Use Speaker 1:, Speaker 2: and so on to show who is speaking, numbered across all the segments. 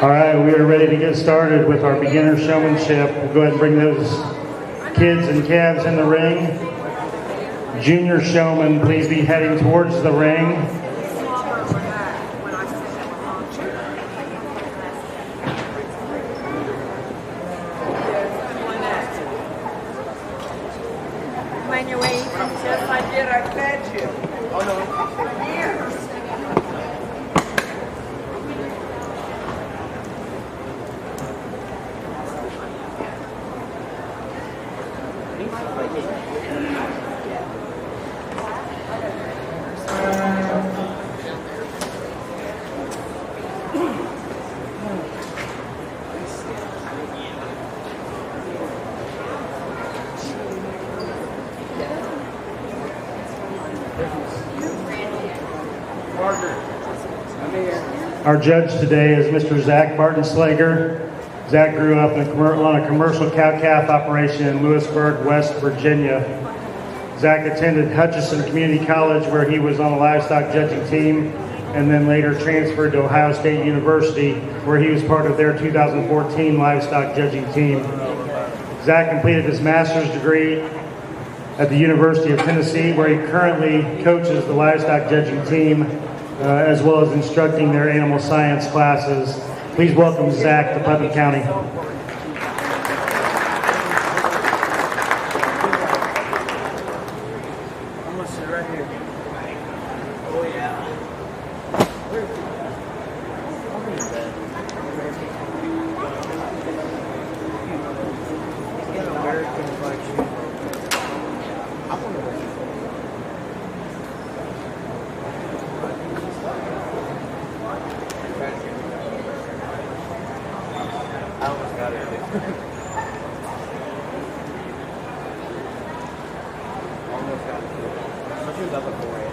Speaker 1: All right, we are ready to get started with our beginner showmanship. We'll go ahead and bring those kids and calves in the ring. Junior showmen, please be heading towards the ring.
Speaker 2: When you're waiting, just like I did, I fed you. Oh no, years. Our judge today is Mr. Zach Barton-Slager. Zach grew up on a commercial cow-calf operation in Lewisburg, West Virginia. Zach attended Hutchinson Community College, where he was on a livestock judging team, and then later transferred to Ohio State University, where he was part of their 2014 livestock judging team. Zach completed his master's degree at the University of Tennessee, where he currently coaches the livestock judging team, as well as instructing their animal science classes. Please welcome Zach to Putnam County.
Speaker 3: I'm gonna sit right here. Oh yeah. He's got an American complexion. I want to. I almost got it. Almost got it. I was up at 4 a.m.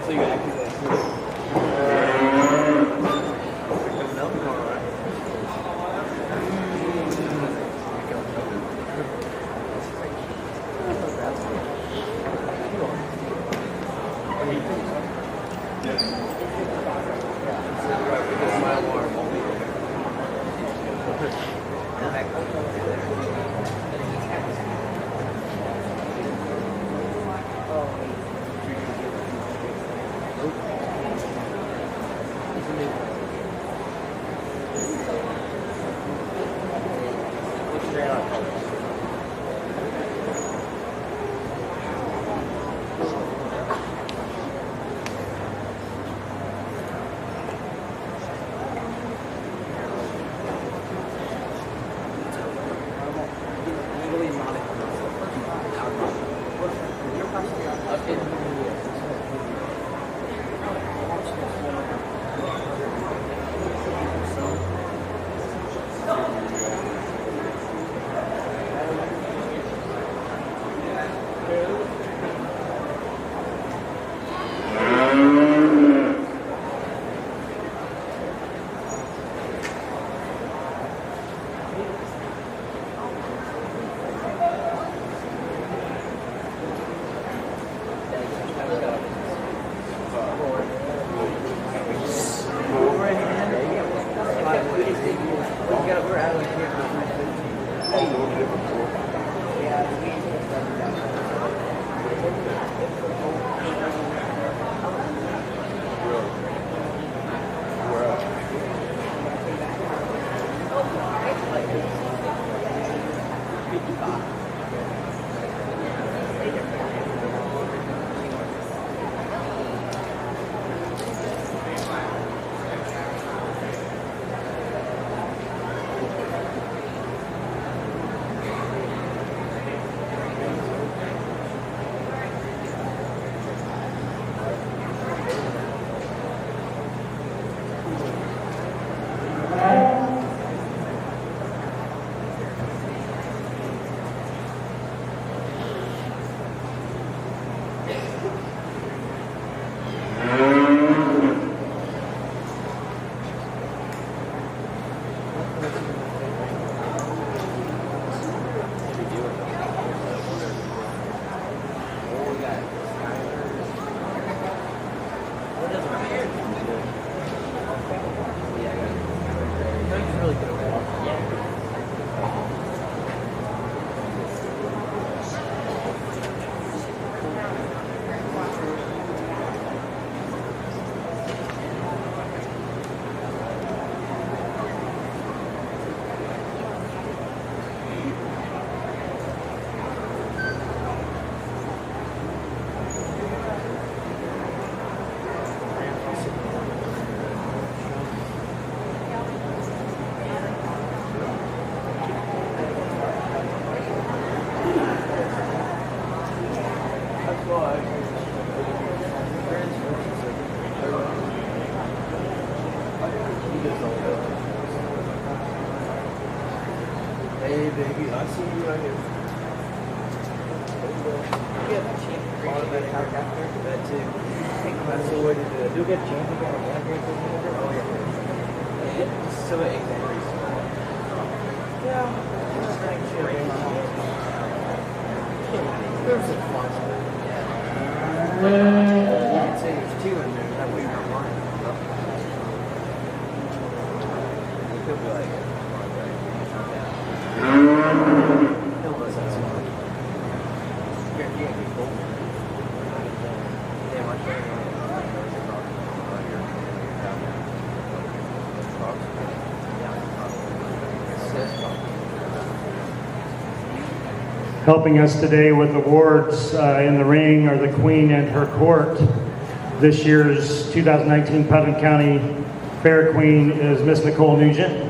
Speaker 3: So you actually baby. I see you right here. Yeah, that champ. Automatic after that too. That's the way to do it. Do get champion on one game for the manager? Oh yeah. So it increases. Yeah. There's a fun stuff. You can say there's two in there. That way you're not lying. It could be like. He'll listen to it. You're getting people. Yeah, my family.
Speaker 1: Helping us today with awards in the ring are the Queen and her court. This year's 2019 Putnam County Fair Queen is Miss Nicole Nugent.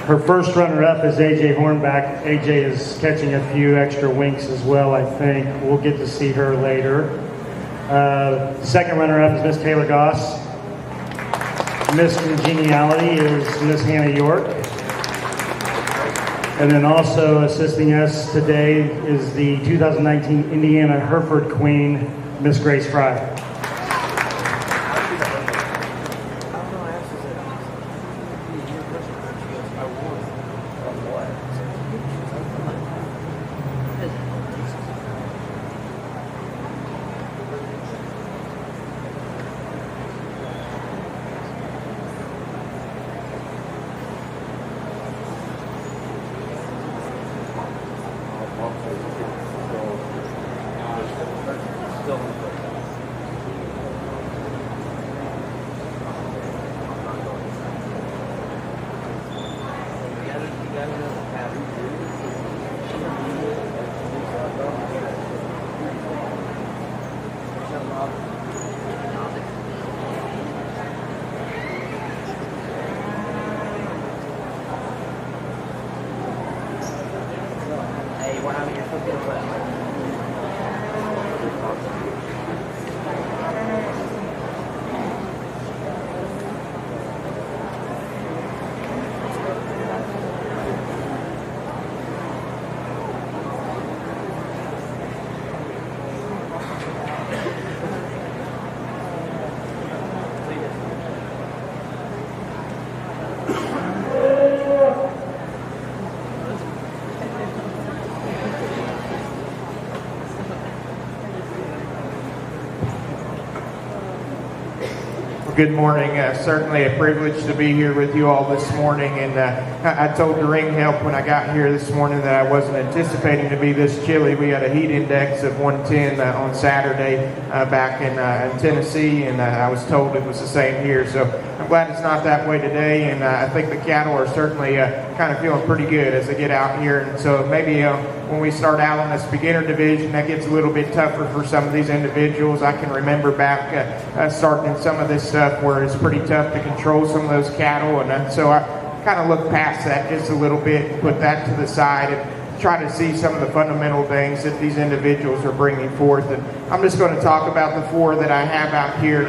Speaker 1: Her first runner-up is AJ Hornback. AJ is catching a few extra winks as well, I think. We'll get to see her later. The second runner-up is Miss Taylor Goss. Miss Congeniality is Miss Hannah York. And then also assisting us today is the 2019 Indiana Hereford Queen, Miss Grace Fry.
Speaker 4: Good morning. Certainly a privilege to be here with you all this morning. And I told the ring help when I got here this morning that I wasn't anticipating to be this chilly. We had a heat index of 110 on Saturday back in Tennessee, and I was told it was the same here. So I'm glad it's not that way today, and I think the cattle are certainly kind of feeling pretty good as they get out here. And so maybe when we start out on this beginner division, that gets a little bit tougher for some of these individuals. I can remember back starting in some of this stuff where it's pretty tough to control some of those cattle, and so I kind of look past that just a little bit, put that to the side, and try to see some of the fundamental things that these individuals are bringing forth. And I'm just going to talk about the four that I have out here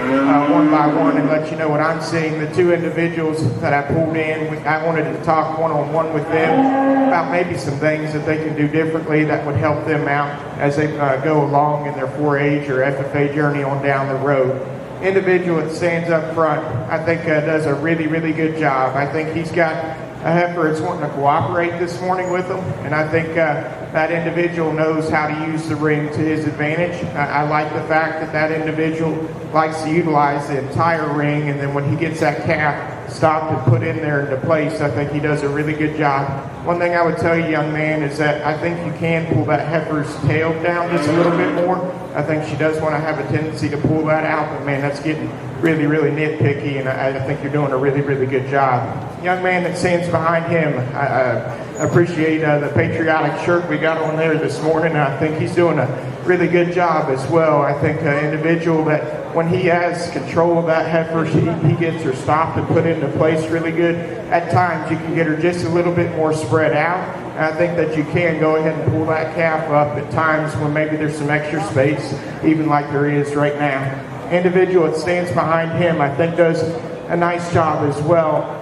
Speaker 4: one by one and let you know what I'm seeing. The two individuals that I pulled in, I wanted to talk one-on-one with them about maybe some things that they can do differently that would help them out as they go along in their 4-H or FFA journey on down the road. Individual that stands up front, I think does a really, really good job. I think he's got a heifer that's wanting to cooperate this morning with him, and I think that individual knows how to use the ring to his advantage. I like the fact that that individual likes to utilize the entire ring, and then when he gets that calf stopped and put in there into place, I think he does a really good job. One thing I would tell you, young man, is that I think you can pull that heifer's tail down just a little bit more. I think she does want to have a tendency to pull that out, but man, that's getting really, really nitpicky, and I think you're doing a really, really good job. Young man that stands behind him, I appreciate the patriotic shirt we got on there this morning. I think he's doing a really good job as well. I think an individual that when he has control of that heifer, he gets her stopped and put into place really good. At times, you can get her just a little bit more spread out. And I think that you can go ahead and pull that calf up at times when maybe there's some extra space, even like there is right now. Individual that stands behind him, I think does a nice job as well.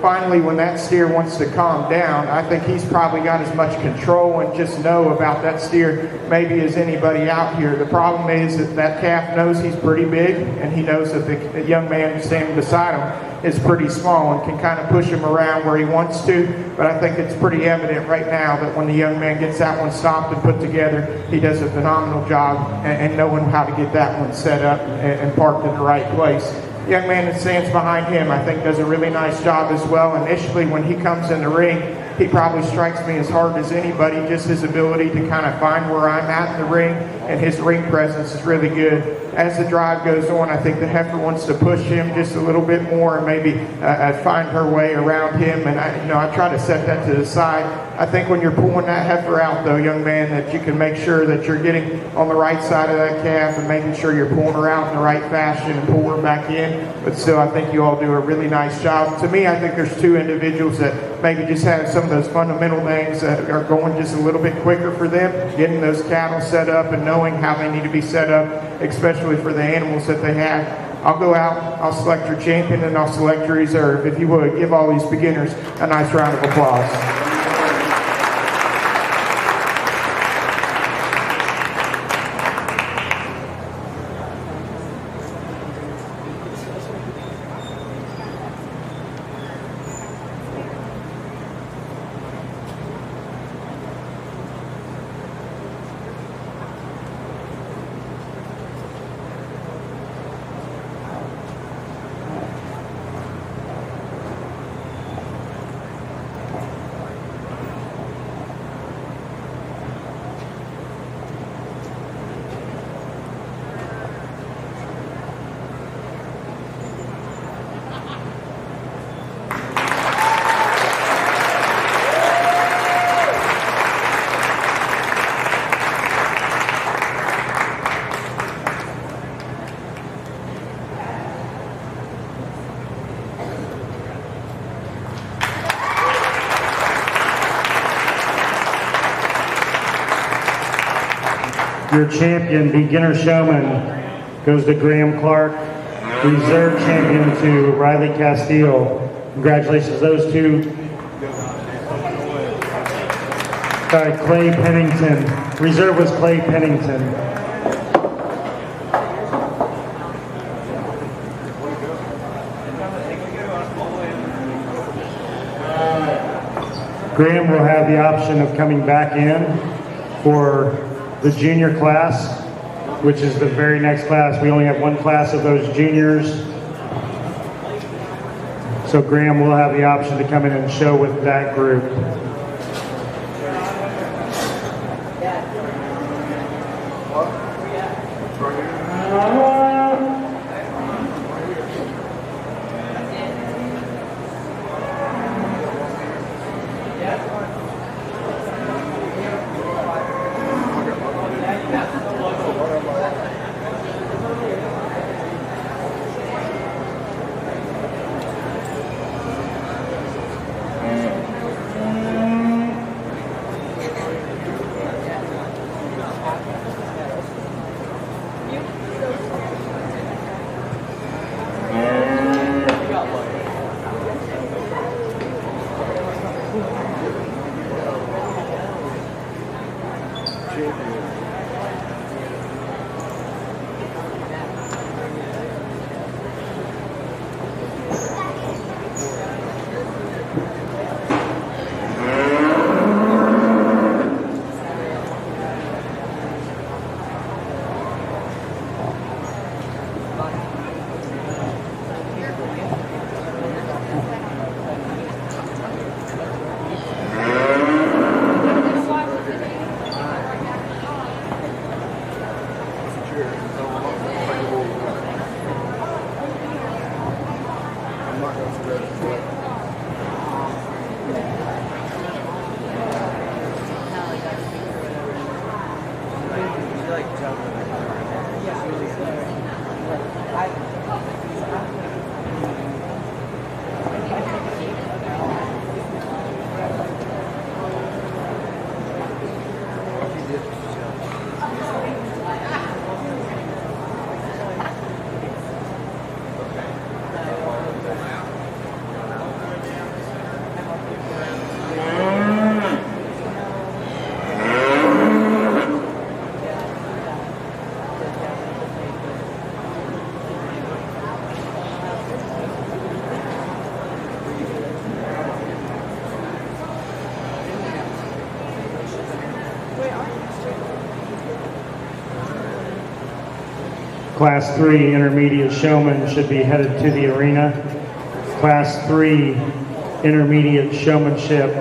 Speaker 4: Finally, when that steer wants to calm down, I think he's probably got as much control and just know about that steer maybe as anybody out here. The problem is that that calf knows he's pretty big, and he knows that the young man standing beside him is pretty small and can kind of push him around where he wants to. But I think it's pretty evident right now that when the young man gets that one stopped and put together, he does a phenomenal job and knowing how to get that one set up and parked in the right place. The young man that stands behind him, I think, does a really nice job as well. Initially, when he comes in the ring, he probably strikes me as hard as anybody. Just his ability to kind of find where I'm at in the ring, and his ring presence is really good. As the drive goes on, I think the heifer wants to push him just a little bit more and maybe find her way around him. And I try to set that to the side. I think when you're pulling that heifer out, though, young man, that you can make sure that you're getting on the right side of that calf and making sure you're pulling her out in the right fashion and pull her back in. But still, I think you all do a really nice job. To me, I think there's two individuals that maybe just have some of those fundamental things that are going just a little bit quicker for them, getting those cattle set up and knowing how they need to be set up, especially for the animals that they have. I'll go out, I'll select your champion, and I'll select your reserve. If you would, give all these beginners a nice round of applause.
Speaker 1: Your champion, beginner showman, goes to Graham Clark. Reserve champion to Riley Castile. Congratulations, those two. Sorry, Clay Pennington. Reserve was Clay Pennington. Graham will have the option of coming back in for the junior class, which is the very next class. We only have one class of those juniors. So Graham will have the option to come in and show with that group. Class 3 intermediate showman should be headed to the arena. Class 3 intermediate showmanship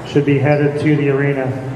Speaker 1: should be headed to the arena.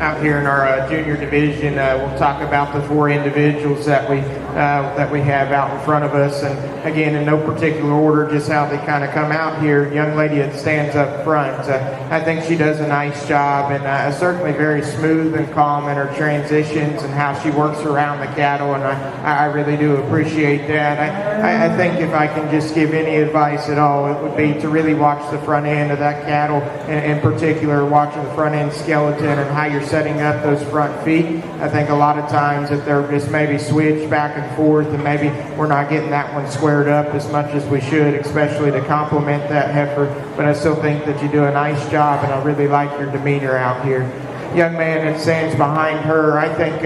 Speaker 4: Out here in our junior division, we'll talk about the 4 individuals that we have out in front of us, and again, in no particular order, just how they kind of come out here. Young lady that stands up front, I think she does a nice job, and certainly very smooth and calm in her transitions and how she works around the cattle, and I really do appreciate that. I think if I can just give any advice at all, it would be to really watch the front end of that cattle, in particular watching the front end skeleton and how you're setting up those front feet. I think a lot of times that they're just maybe switched back and forth, and maybe we're not getting that one squared up as much as we should, especially to complement that heifer. But I still think that you do a nice job, and I really like your demeanor out here. young man that stands behind her, I think,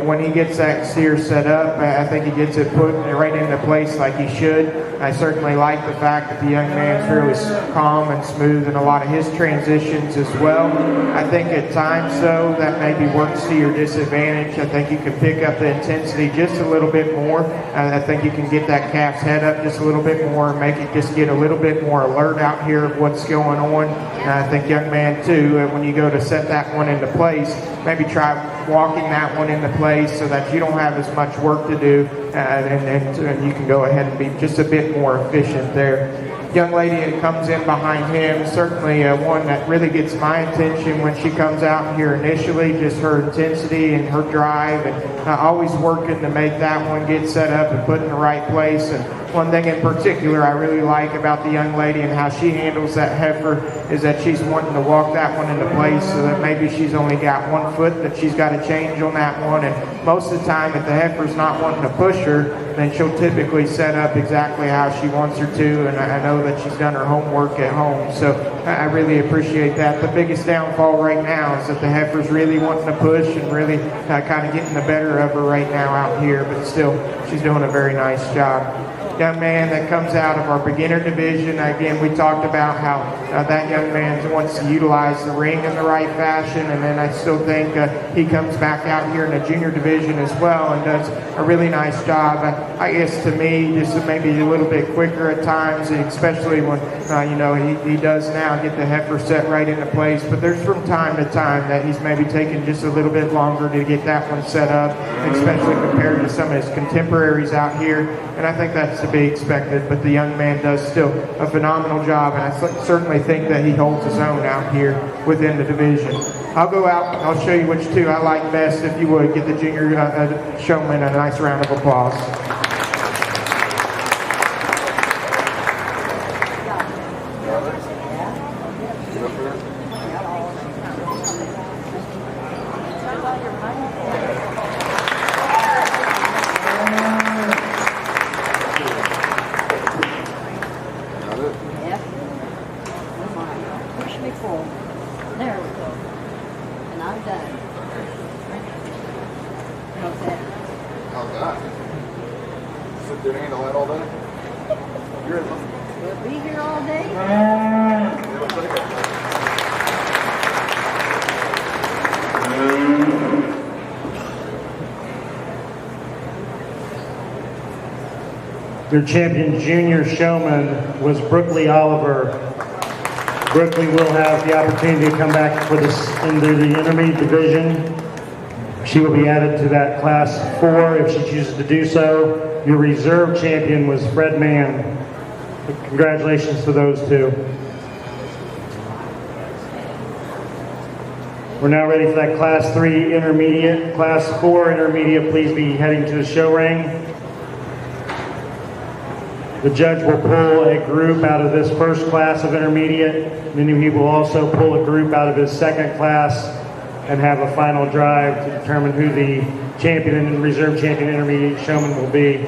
Speaker 4: when he gets that steer set up, I think he gets it put right into place like he should. I certainly like the fact that the young man's really calm and smooth in a lot of his transitions as well. I think at times, though, that maybe works to your disadvantage. I think you can pick up the intensity just a little bit more. I think you can get that calf's head up just a little bit more and make it just get a little bit more alert out here of what's going on. And I think, young man, too, when you go to set that one into place, maybe try walking that one into place so that you don't have as much work to do, and you can go ahead and be just a bit more efficient there. Young lady that comes in behind him, certainly one that really gets my attention when she comes out here initially, just her intensity and her drive, and always working to make that one get set up and put in the right place. And one thing in particular I really like about the young lady and how she handles that heifer is that she's wanting to walk that one into place so that maybe she's only got 1 foot that she's got to change on that one. And most of the time, if the heifer's not wanting to push her, then she'll typically set up exactly how she wants her to, and I know that she's done her homework at home, so I really appreciate that. The biggest downfall right now is that the heifer's really wanting to push and really kind of getting the better of her right now out here, but still, she's doing a very nice job. Young man that comes out of our beginner division, again, we talked about how that young man wants to utilize the ring in the right fashion, and then I still think he comes back out here in the junior division as well and does a really nice job. I guess to me, just maybe a little bit quicker at times, especially when he does now get the heifer set right into place, but there's from time to time that he's maybe taking just a little bit longer to get that one set up, especially compared to some of his contemporaries out here, and I think that's to be expected, but the young man does still a phenomenal job, and I certainly think that he holds his own out here within the division. I'll go out and I'll show you which two I like best. If you would, give the junior showman a nice round of applause.
Speaker 1: Your champion junior showman was Brookley Oliver. Brookley will have the opportunity to come back for this into the intermediate division. She will be added to that class 4 if she chooses to do so. Your reserve champion was Fred Mann. Congratulations to those two. We're now ready for that class 3 intermediate. Class 4 intermediate, please be heading to the show ring. The judge will pull a group out of this first class of intermediate. Then he will also pull a group out of his second class and have a final drive to determine who the champion and reserve champion intermediate showman will be.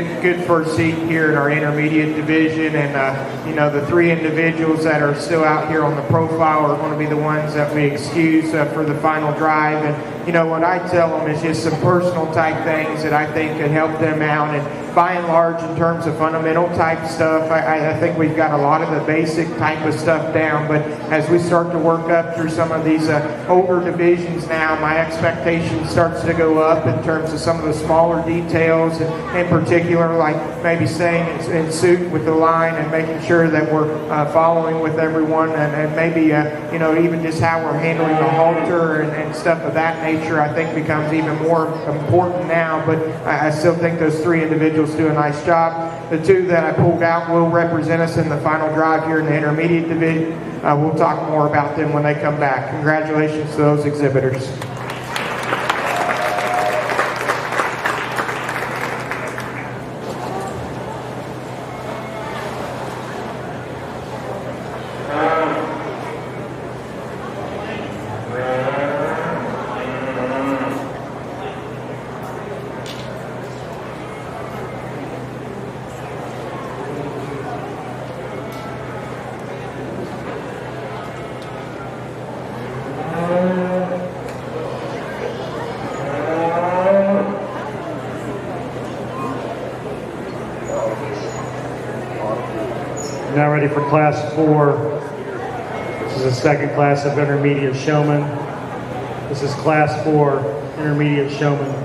Speaker 4: good for a seat here in our intermediate division. And, you know, the 3 individuals that are still out here on the profile are going to be the ones that we excuse for the final drive. And, you know, what I tell them is just some personal type things that I think could help them out. And by and large, in terms of fundamental type stuff, I think we've got a lot of the basic type of stuff down. But as we start to work up through some of these older divisions now, my expectation starts to go up in terms of some of the smaller details, and in particular, like maybe staying in suit with the line and making sure that we're following with everyone, and maybe, you know, even just how we're handling the halter and stuff of that nature, I think becomes even more important now. But I still think those 3 individuals do a nice job. The 2 that I pulled out will represent us in the final drive here in the intermediate division. We'll talk more about them when they come back. Congratulations to those exhibitors.
Speaker 1: Now ready for Class 4. This is the second class of intermediate showman. This is Class 4 intermediate showman.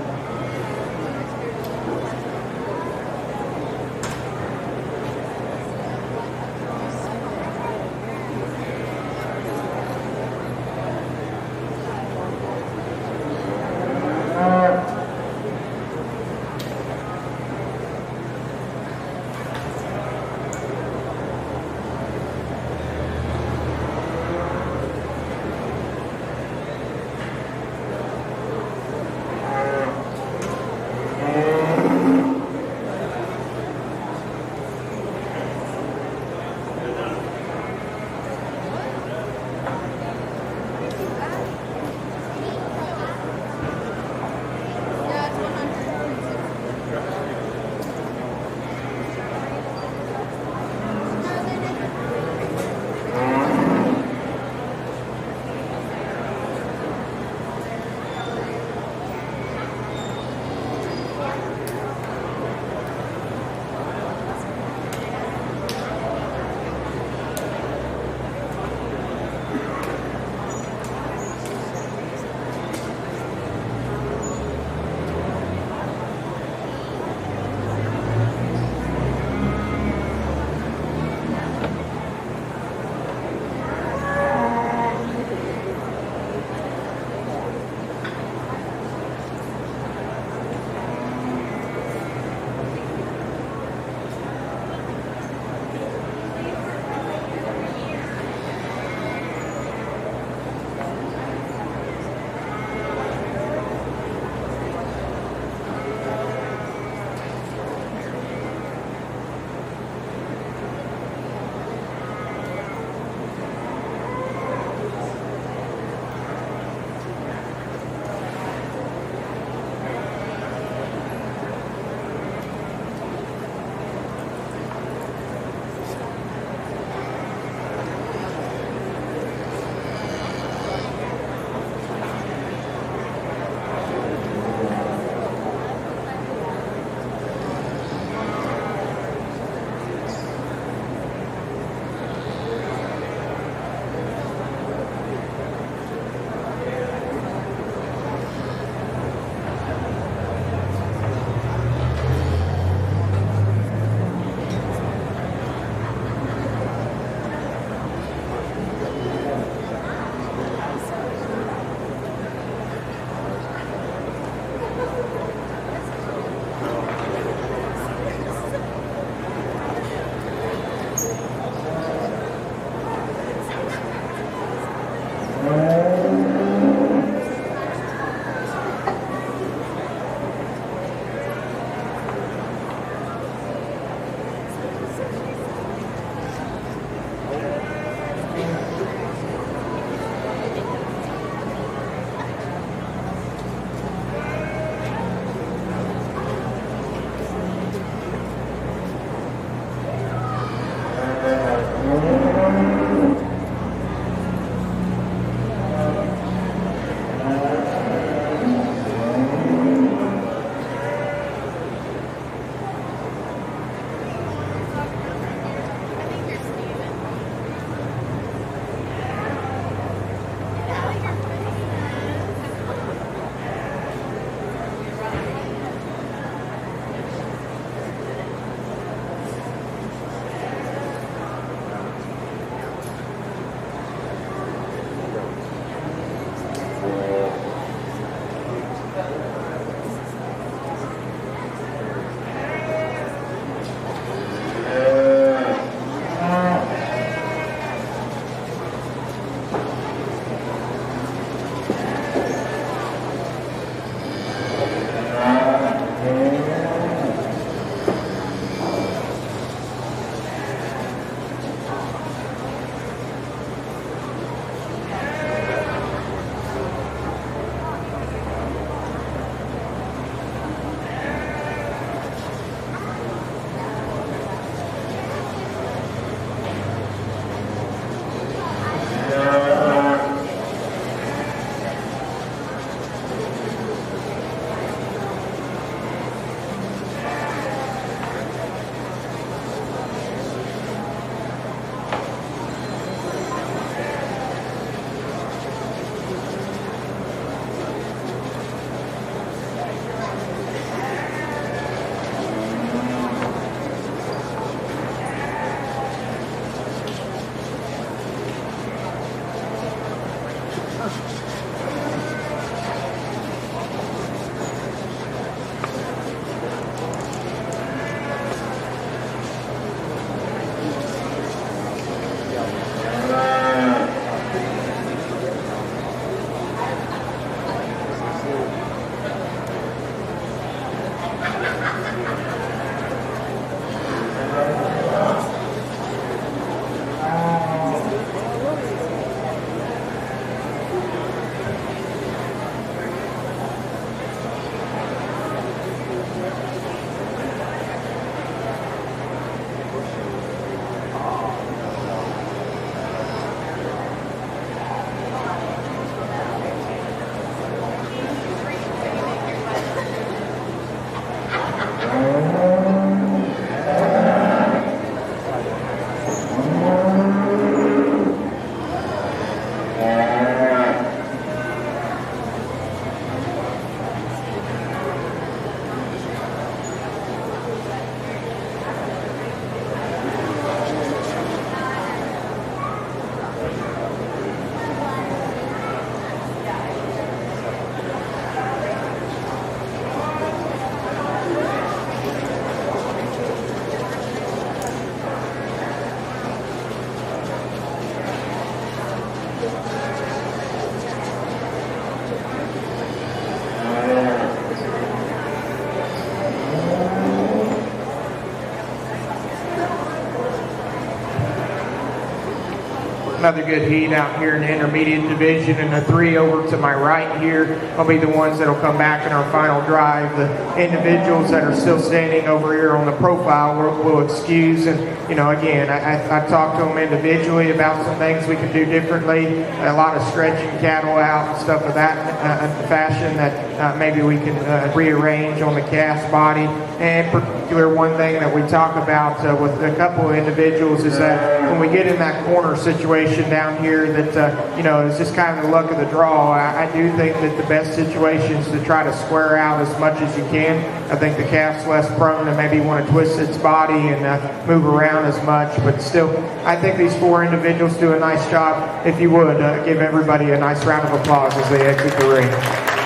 Speaker 4: another good heat out here in the intermediate division. And the three over to my right here will be the ones that will come back in our final drive. The individuals that are still standing over here on the profile will excuse. And, you know, again, I talked to them individually about some things we can do differently. A lot of stretching cattle out and stuff of that fashion that maybe we can rearrange on the calf's body. And in particular, one thing that we talk about with a couple of individuals is that when we get in that corner situation down here that, you know, it's just kind of the luck of the draw. I do think that the best situation is to try to square out as much as you can. I think the calf's less prone to maybe want to twist its body and move around as much. But still, I think these four individuals do a nice job. If you would, give everybody a nice round of applause as they exit the ring.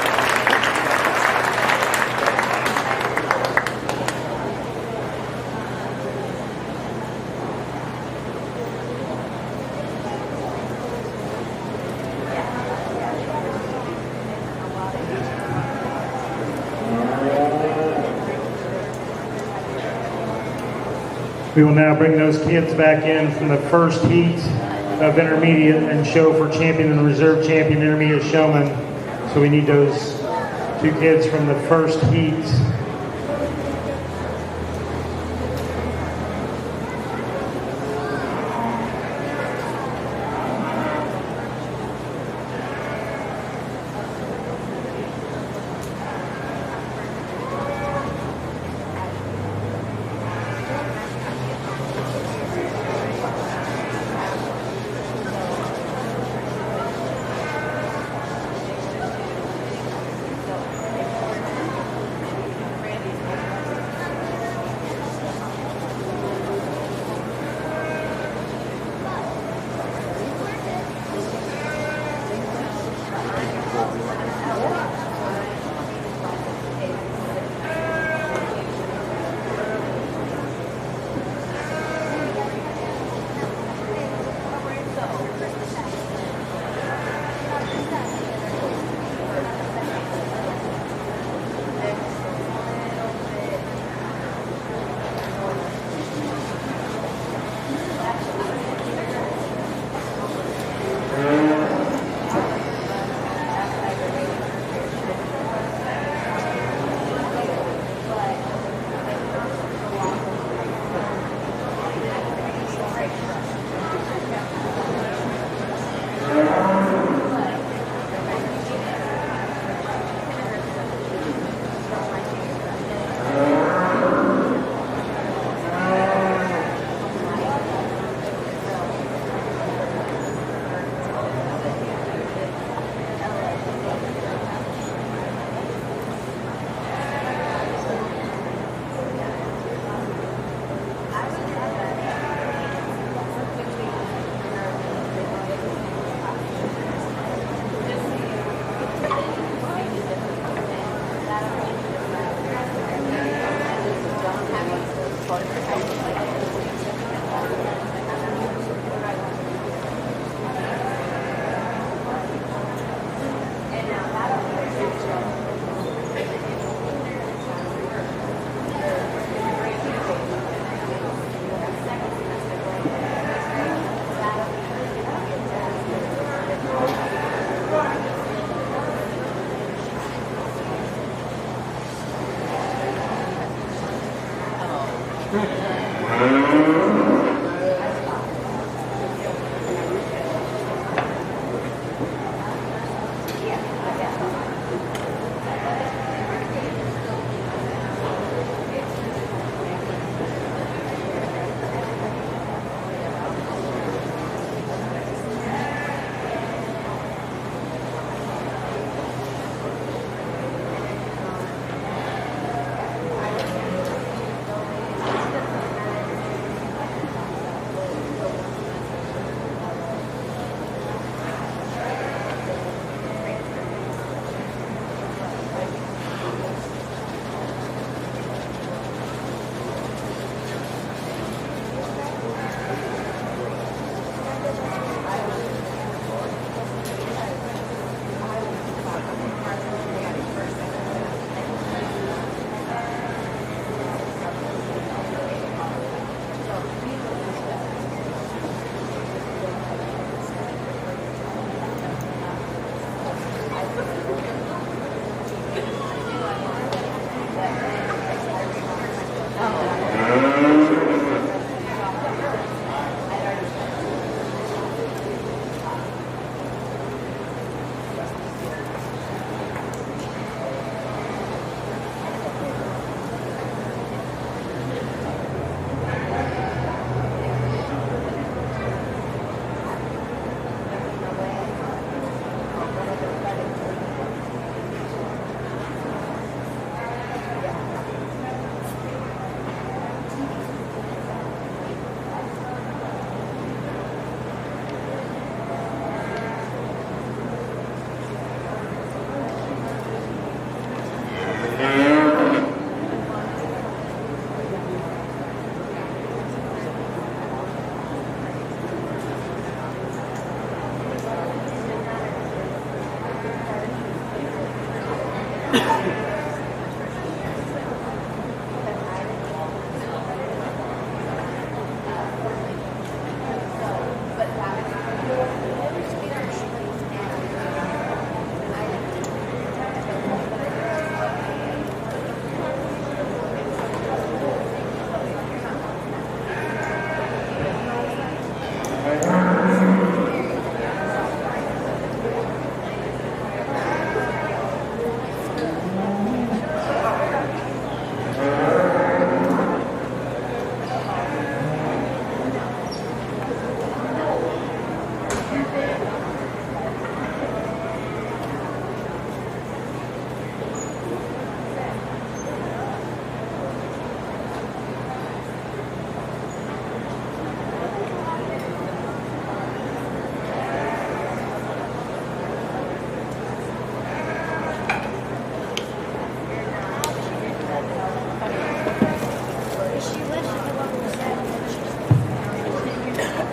Speaker 2: We will now bring those kids back in from the first heat of intermediate and show for champion and reserve champion intermediate showman. So we need those two kids from the first heat.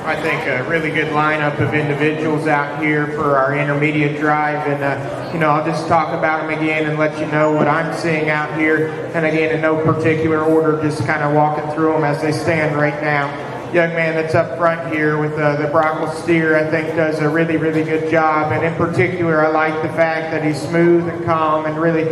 Speaker 4: I think a really good lineup of individuals out here for our intermediate drive, and I'll just talk about them again and let you know what I'm seeing out here, and again in no particular order, just kind of walking through them as they stand right now. Young man that's up front here with the Brockle steer, I think does a really, really good job. And in particular, I like the fact that he's smooth and calm and really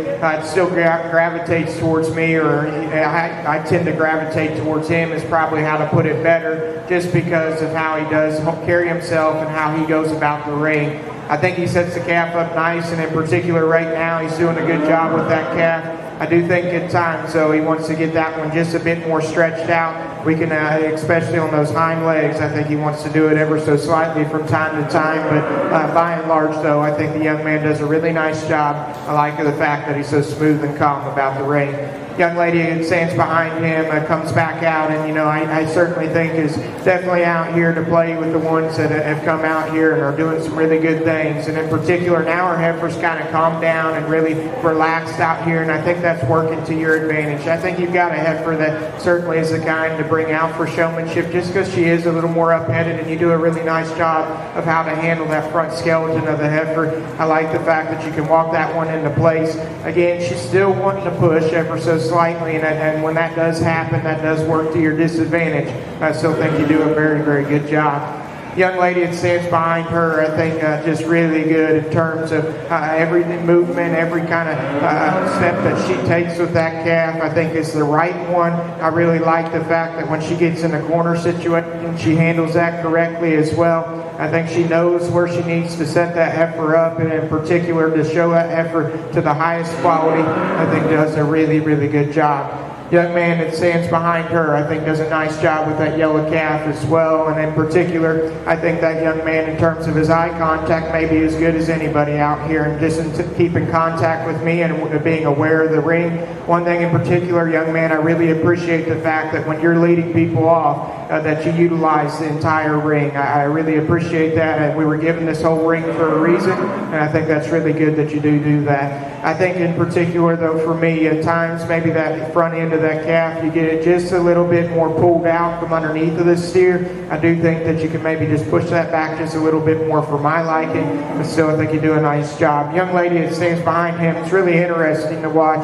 Speaker 4: still gravitates towards me, or I tend to gravitate towards him is probably how to put it better, just because of how he does carry himself and how he goes about the ring. I think he sets the calf up nice, and in particular right now, he's doing a good job with that calf. I do think at times, though, he wants to get that one just a bit more stretched out. We can, especially on those hind legs, I think he wants to do it ever so slightly from time to time. But by and large, though, I think the young man does a really nice job. I like the fact that he's so smooth and calm about the ring. Young lady who stands behind him comes back out, and I certainly think is definitely out here to play with the ones that have come out here and are doing some really good things. And in particular, now our heifer's kind of calmed down and really relaxed out here, and I think that's working to your advantage. I think you've got a heifer that certainly is the kind to bring out for showmanship, just because she is a little more up-headed, and you do a really nice job of how to handle that front skeleton of the heifer. I like the fact that you can walk that one into place. Again, she's still wanting to push ever so slightly, and when that does happen, that does work to your disadvantage. I still think you do a very, very good job. Young lady that stands behind her, I think just really good in terms of every movement, every kind of step that she takes with that calf, I think is the right one. I really like the fact that when she gets in a corner situation, she handles that correctly as well. I think she knows where she needs to set that heifer up, and in particular to show that heifer to the highest quality, I think does a really, really good job. Young man that stands behind her, I think, does a nice job with that yellow calf as well. And in particular, I think that young man, in terms of his eye contact, may be as good as anybody out here, and just in keeping contact with me and being aware of the ring. One thing in particular, young man, I really appreciate the fact that when you're leading people off, that you utilize the entire ring. I really appreciate that, and we were given this whole ring for a reason, and I think that's really good that you do that. I think in particular, though, for me, at times, maybe that front end of that calf, you get it just a little bit more pulled out from underneath of the steer. I do think that you can maybe just push that back just a little bit more for my liking, but still I think you do a nice job. Young lady that stands behind him, it's really interesting to watch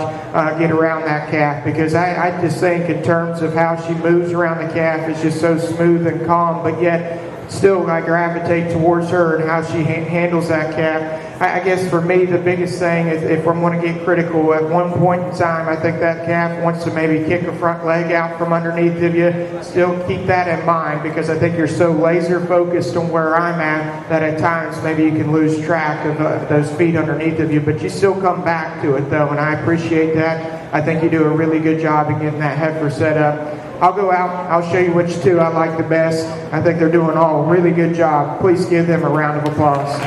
Speaker 4: get around that calf, because I just think in terms of how she moves around the calf, it's just so smooth and calm, but yet still I gravitate towards her and how she handles that calf. I guess for me, the biggest thing is, if I'm going to get critical, at one point in time, I think that calf wants to maybe kick a front leg out from underneath of you. Still keep that in mind, because I think you're so laser focused on where I'm at that at times maybe you can lose track of those feet underneath of you, but you still come back to it though, and I appreciate that. I think you do a really good job in getting that heifer set up. I'll go out, I'll show you which two I like the best. I think they're doing all a really good job. Please give them a round of applause.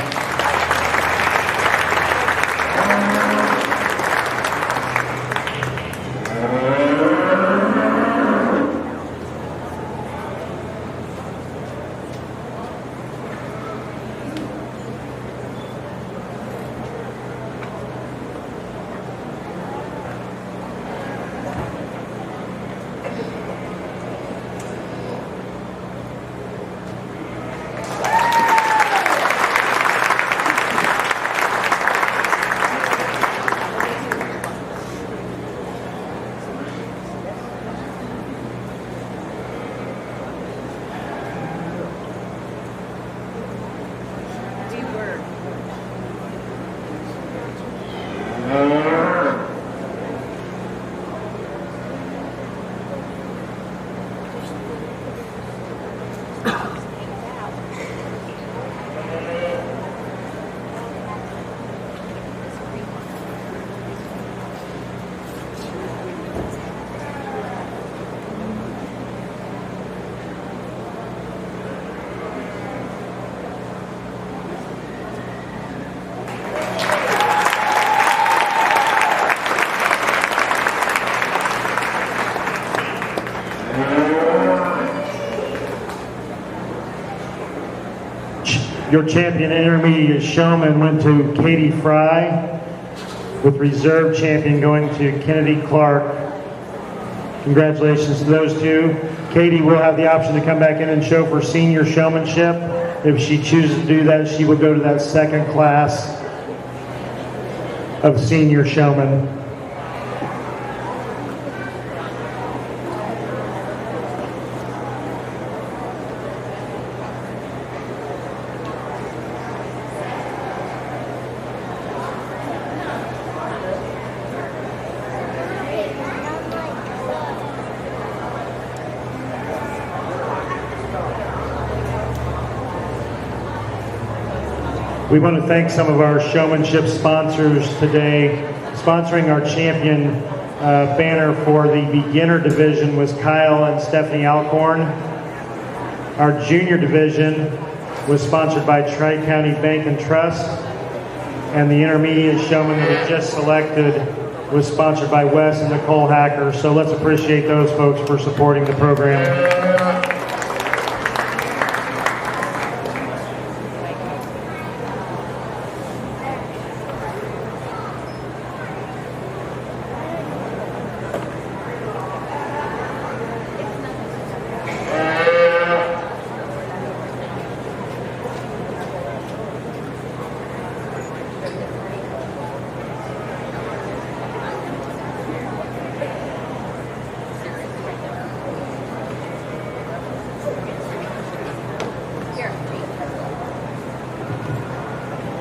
Speaker 2: Your champion intermediate showman went to Katie Fry, with reserve champion going to Kennedy Clark.
Speaker 1: Congratulations to those two. Katie will have the option to come back in and show for senior showmanship. If she chooses to do that, she will go to that second class of senior showman. We want to thank some of our showmanship sponsors today. Sponsoring our champion banner for the beginner division was Kyle and Stephanie Alcorn. Our junior division was sponsored by Tri-County Bank and Trust. And the intermediate showman that we just selected was sponsored by Wes and Nicole Hacker. So let's appreciate those folks for supporting the program.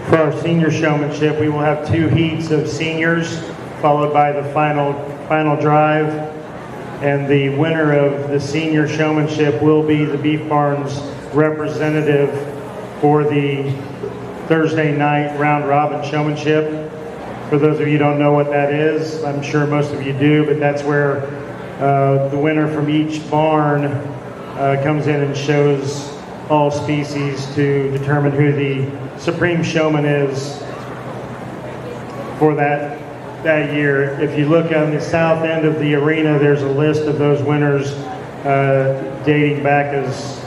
Speaker 1: For our senior showmanship, we will have 2 heats of seniors, followed by the final drive. And the winner of the senior showmanship will be the Beef Barns representative for the Thursday night round robin showmanship. For those of you who don't know what that is, I'm sure most of you do, but that's where the winner from each barn comes in and shows all species to determine who the supreme showman is for that year. If you look on the south end of the arena, there's a list of those winners dating back as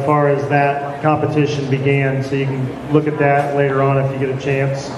Speaker 1: far as that competition began. So you can look at that later on if you get a chance.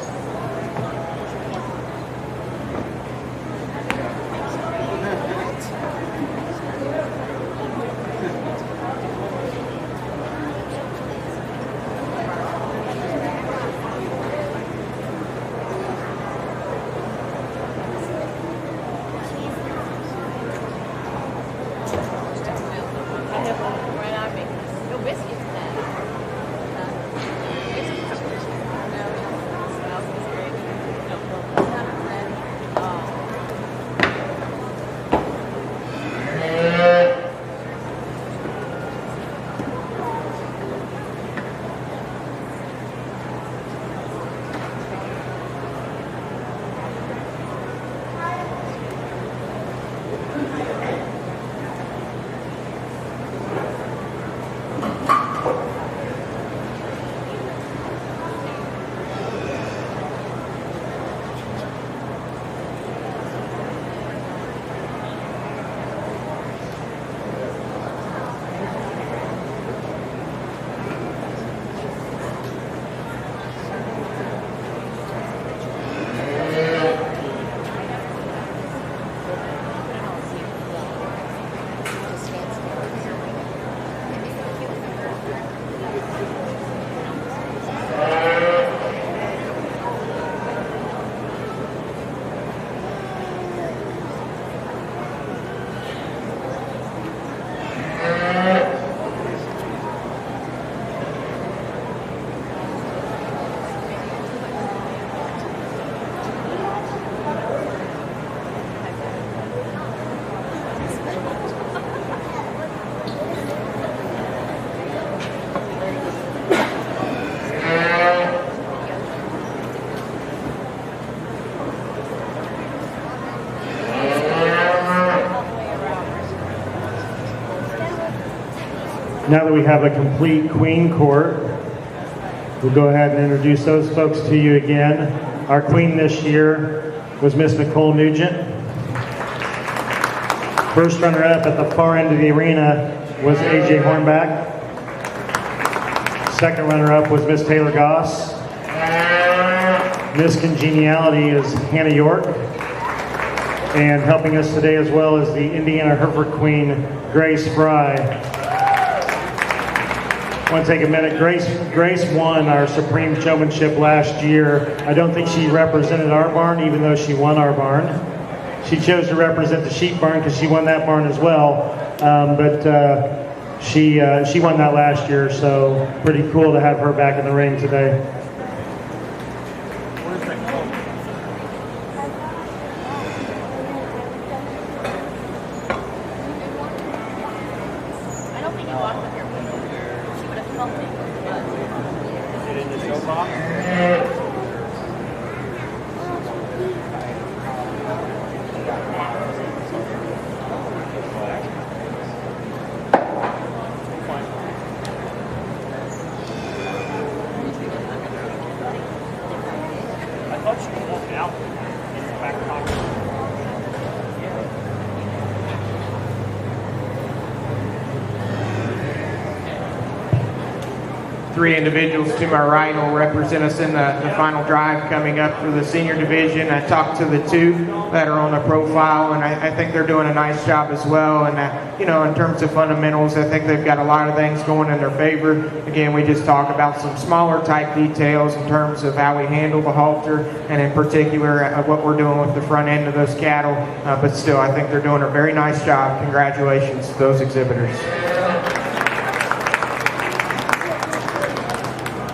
Speaker 1: Now that we have a complete queen court, we'll go ahead and introduce those folks to you again. Our queen this year was Miss Nicole Nugent. First runner-up at the far end of the arena was AJ Hornback. Second runner-up was Miss Taylor Goss. Miss Congeniality is Hannah York. And helping us today as well is the Indiana Hereford Queen, Grace Fry. I want to take a minute. Grace won our Supreme Showmanship last year. I don't think she represented our barn, even though she won our barn. She chose to represent the sheep barn because she won that barn as well. She won that last year, so pretty cool to have her back in the ring today.
Speaker 5: I don't think you walked with your foot over here. She would have felt it.
Speaker 3: Is it in the show box?
Speaker 2: I thought she was walking out in the back pocket.
Speaker 4: 3 individuals to my right will represent us in the final drive coming up for the senior division. I talked to the 2 that are on the profile, and I think they're doing a nice job as well. And, in terms of fundamentals, I think they've got a lot of things going in their favor. Again, we just talk about some smaller type details in terms of how we handle the halter, and in particular what we're doing with the front end of those cattle. But still, I think they're doing a very nice job. Congratulations to those exhibitors.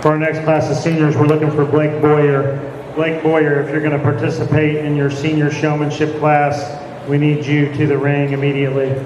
Speaker 1: For our next class of seniors, we're looking for Blake Boyer. Blake Boyer, if you're going to participate in your senior showmanship class, we need you to the ring immediately.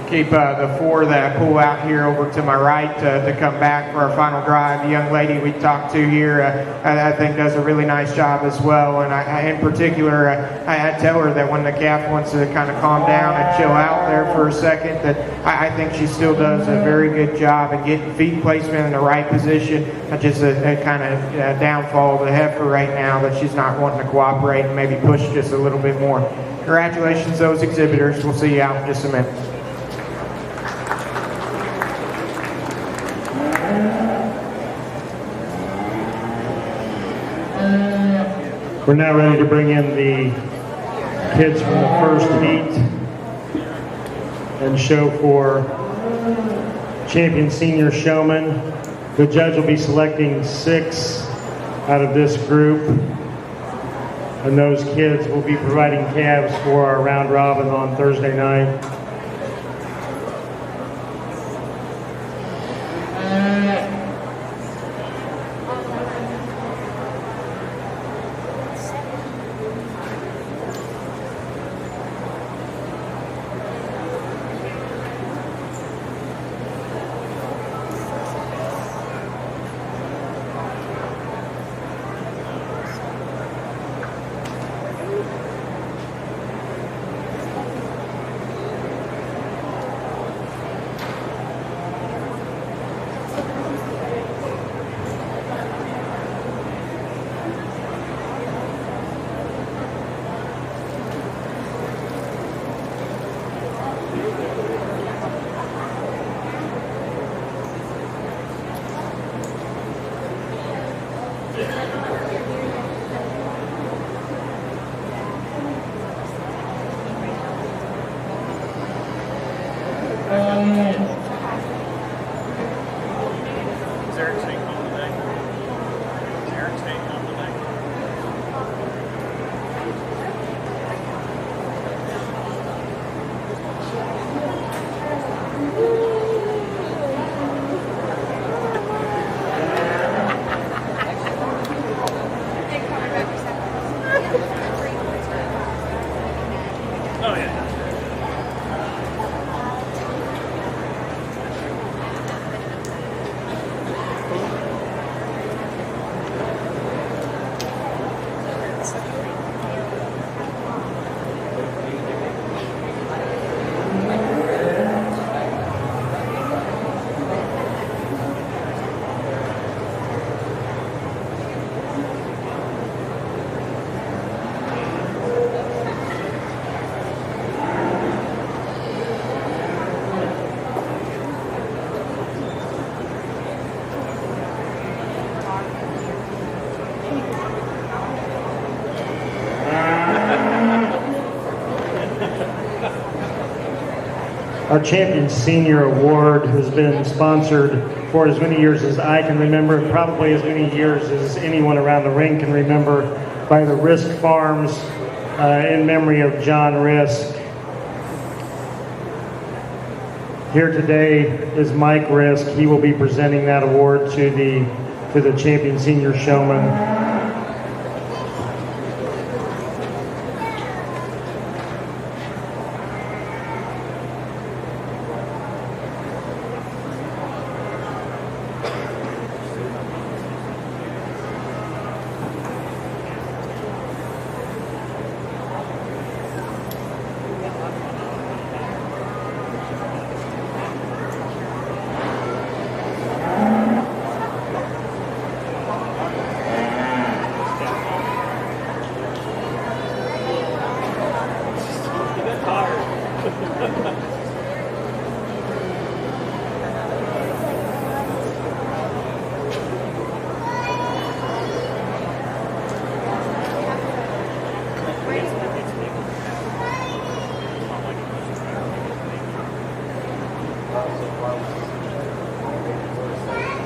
Speaker 4: Keep the four that I pull out here over to my right to come back for our final drive. The young lady we talked to here, I think does a really nice job as well. And in particular, I tell her that when the calf wants to kind of calm down and chill out there for a second, that I think she still does a very good job at getting feet placement in the right position. Just a kind of downfall of the heifer right now that she's not wanting to cooperate and maybe push just a little bit more. Congratulations, those exhibitors. We'll see you out in just a minute.
Speaker 2: We're now ready to bring in the kids from the first heat and show for champion senior showman. The judge will be selecting 6 out of this group, and those kids will be providing calves for our round robin on Thursday night. Our Champion Senior Award has been sponsored for as many years as I can remember, probably as many years as anyone around the ring can remember, by the Risk Farms in memory of John Risk. Here today is Mike Risk. He will be presenting that award to the Champion Senior Showman.
Speaker 3: while so far, which is sort of sad.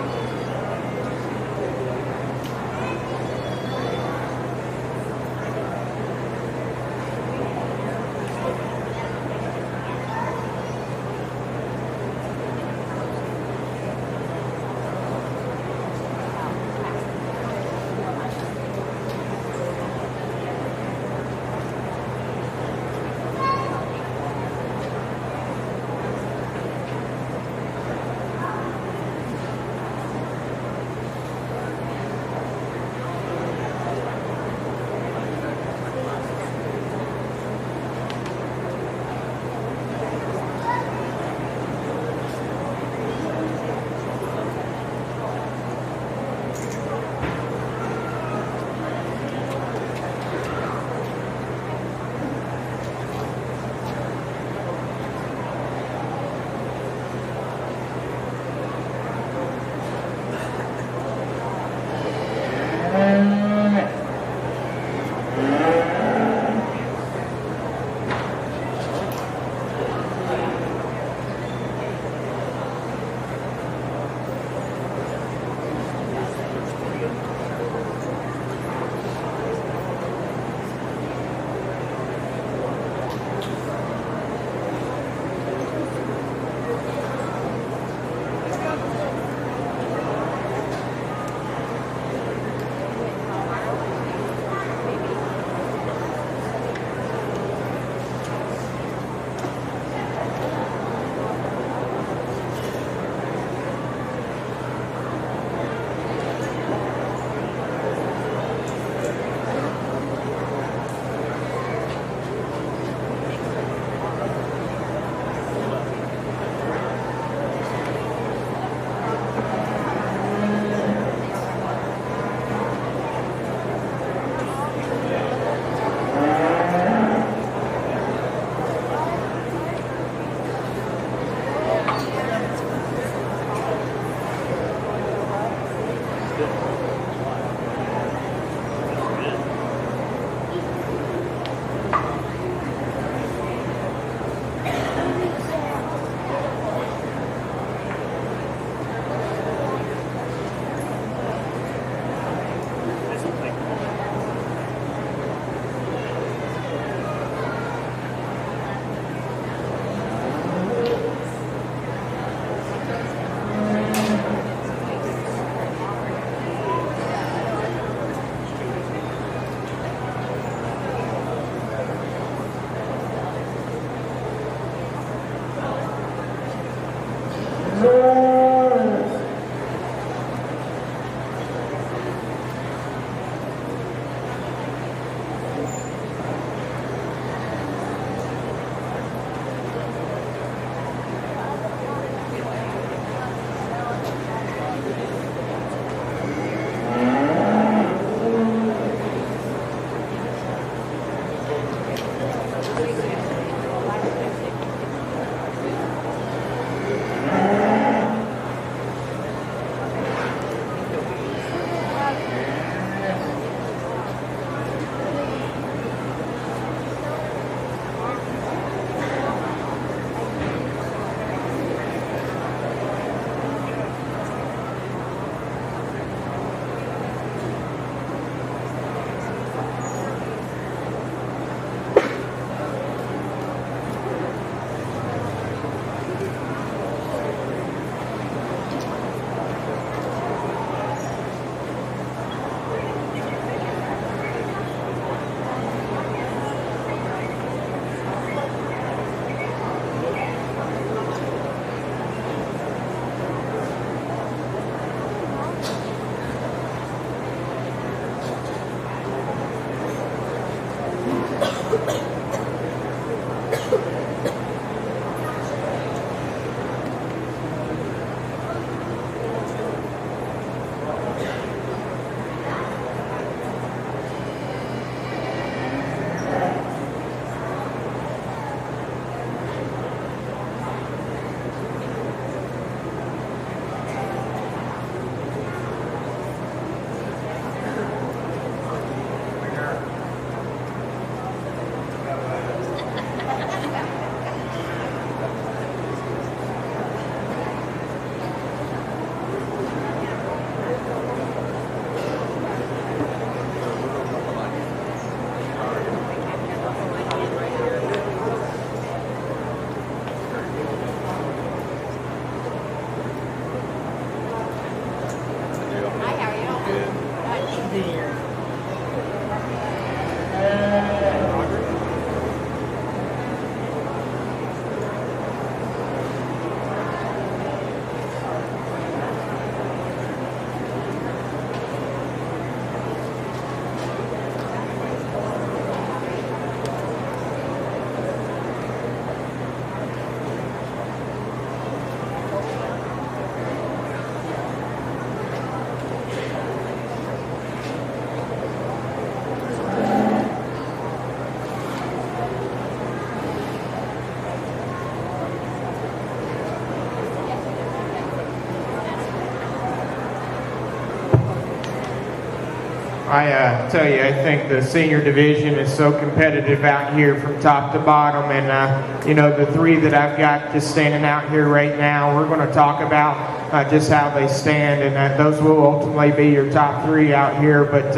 Speaker 4: I tell you, I think the senior division is so competitive out here from top to bottom, and you know, the three that I've got just standing out here right now, we're going to talk about just how they stand, and those will ultimately be your top three out here. But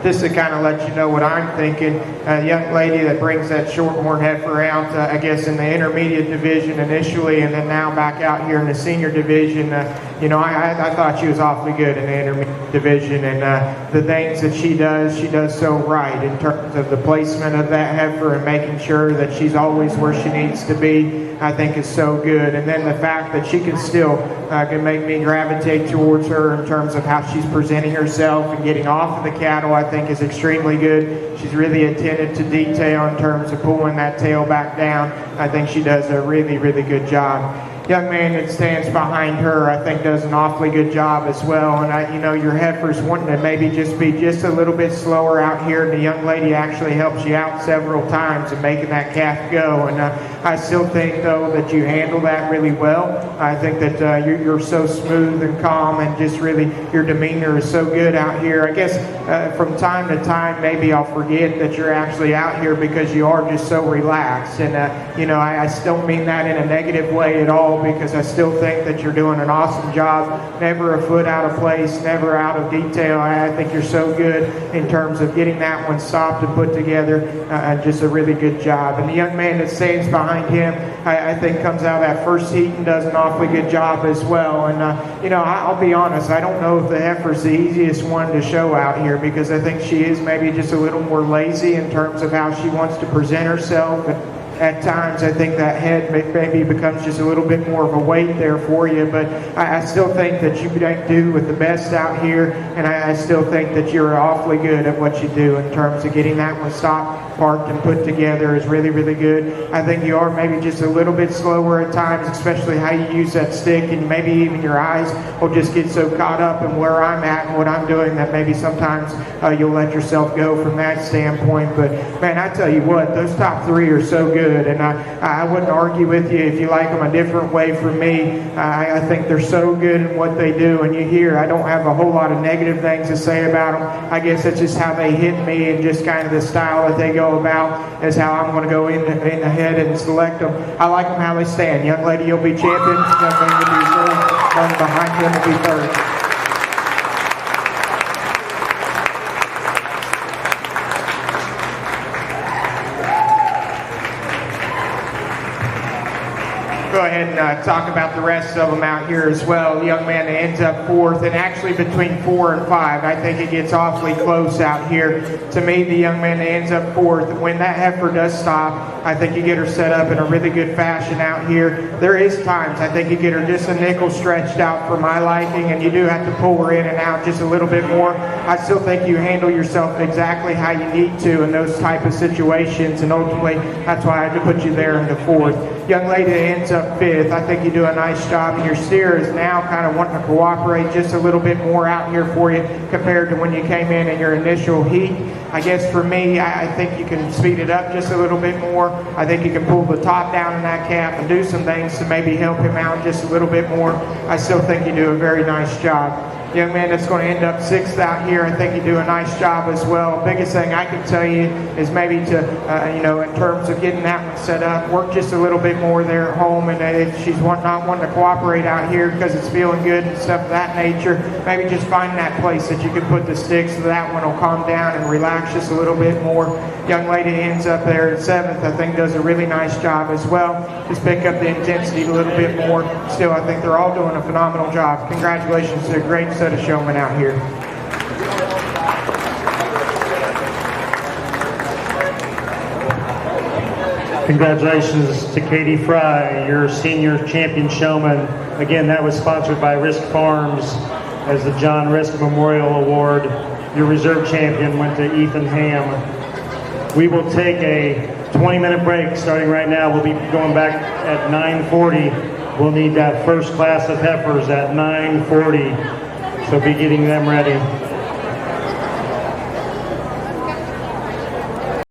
Speaker 4: just to kind of let you know what I'm thinking, a young lady that brings that shorthorn heifer out, I guess in the intermediate division initially, and then now back out here in the senior division. You know, I thought she was awfully good in the intermediate division, and the things that she does so right in terms of the placement of that heifer and making sure that she's always where she needs to be, I think is so good. And then the fact that she can still can make me gravitate towards her in terms of how she's presenting herself and getting off of the cattle, I think is extremely good. She's really attentive to detail in terms of pulling that tail back down. I think she does a really, really good job. Young man that stands behind her, I think, does an awfully good job as well. And you know, your heifer's wanting to maybe just be just a little bit slower out here, and the young lady actually helps you out several times in making that calf go. And I still think, though, that you handle that really well. I think that you're so smooth and calm, and just really your demeanor is so good out here. I guess from time to time, maybe I'll forget that you're actually out here because you are just so relaxed. And you know, I still mean that in a negative way at all, because I still think that you're doing an awesome job. Never a foot out of place, never out of detail. I think you're so good in terms of getting that one stopped and put together. Just a really good job. And the young man that stands behind him, I think comes out of that first heat and does an awfully good job as well. And you know, I'll be honest, I don't know if the heifer's the easiest one to show out here, because I think she is maybe just a little more lazy in terms of how she wants to present herself. At times, I think that head maybe becomes just a little bit more of a weight there for you, but I still think that you do with the best out here, and I still think that you're awfully good at what you do in terms of getting that one stopped, parked, and put together is really, really good. I think you are maybe just a little bit slower at times, especially how you use that stick, and maybe even your eyes will just get so caught up in where I'm at and what I'm doing that maybe sometimes you'll let yourself go from that standpoint. But man, I tell you what, those top three are so good. And I wouldn't argue with you if you like them a different way from me. I think they're so good in what they do. And you hear, I don't have a whole lot of negative things to say about them. I guess that's just how they hit me, and just kind of the style that they go about is how I'm going to go in ahead and select them. I like them how they stand. Young lady, you'll be champion. Young lady will be third. One behind him will be third. Go ahead and talk about the rest of them out here as well. The young man that ends up fourth, and actually between 4 and 5, I think it gets awfully close out here. To me, the young man that ends up fourth, when that heifer does stop, I think you get her set up in a really good fashion out here. There is times I think you get her just a nickel stretched out for my liking, and you do have to pull her in and out just a little bit more. I still think you handle yourself exactly how you need to in those type of situations, and ultimately that's why I had to put you there in the fourth. Young lady that ends up fifth, I think you do a nice job, and your steer is now kind of wanting to cooperate just a little bit more out here for you compared to when you came in your initial heat. I guess for me, I think you can speed it up just a little bit more. I think you can pull the top down in that calf and do some things to maybe help him out just a little bit more. I still think you do a very nice job. Young man that's going to end up sixth out here, I think you do a nice job as well. Biggest thing I can tell you is maybe to, you know, in terms of getting that one set up, work just a little bit more there at home. And if she's not wanting to cooperate out here because it's feeling good and stuff of that nature, maybe just find that place that you can put the stick so that one will calm down and relax just a little bit more. Young lady ends up there at seventh, I think does a really nice job as well. Just pick up the intensity a little bit more. Still, I think they're all doing a phenomenal job. Congratulations to a great set of showmen out here.
Speaker 1: Congratulations to Katie Fry, your senior champion showman. Again, that was sponsored by Risk Farms as the John Risk Memorial Award. Your reserve champion went to Ethan Ham. We will take a 20-minute break starting right now. We'll be going back at 9:40. We'll need that first class of heifers at 9:40. So be getting them ready.